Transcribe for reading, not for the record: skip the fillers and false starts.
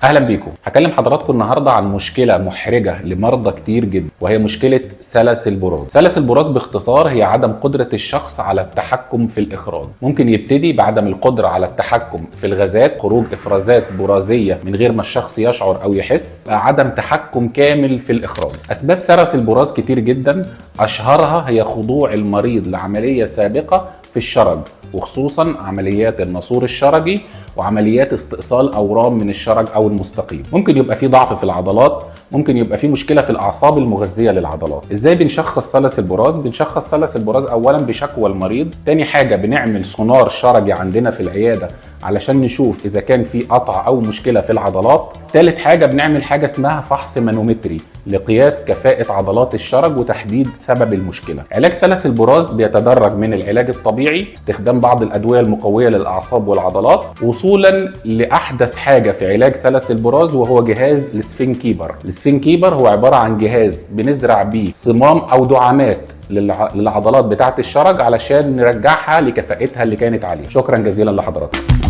اهلا بيكم. هكلم حضراتكم النهارده عن مشكله محرجه لمرضى كتير جدا، وهي مشكله سلس البراز. سلس البراز باختصار هي عدم قدره الشخص على التحكم في الاخراج. ممكن يبتدي بعدم القدره على التحكم في الغازات، خروج افرازات برازيه من غير ما الشخص يشعر او يحس، عدم تحكم كامل في الاخراج. اسباب سلس البراز كتير جدا، اشهرها هي خضوع المريض لعمليه سابقه في الشرج، وخصوصا عمليات الناسور الشرجي وعمليات استئصال اورام من الشرج او المستقيم. ممكن يبقى في ضعف في العضلات، ممكن يبقى في مشكله في الاعصاب المغذيه للعضلات. ازاي بنشخص سلس البراز؟ بنشخص سلس البراز اولا بشكوى المريض، تاني حاجه بنعمل سونار شرجي عندنا في العياده علشان نشوف اذا كان في قطع او مشكله في العضلات، تالت حاجه بنعمل حاجه اسمها فحص مانومتري لقياس كفاءه عضلات الشرج وتحديد سبب المشكله. علاج سلس البراز بيتدرج من العلاج الطبيعي، استخدام بعض الادويه المقويه للاعصاب والعضلات، وصولا لاحدث حاجه في علاج سلس البراز وهو جهاز السفنكيبر. السفنكيبر هو عباره عن جهاز بنزرع بيه صمام او دعامات للعضلات بتاعه الشرج علشان نرجعها لكفاءتها اللي كانت عليها. شكرا جزيلا لحضراتكم.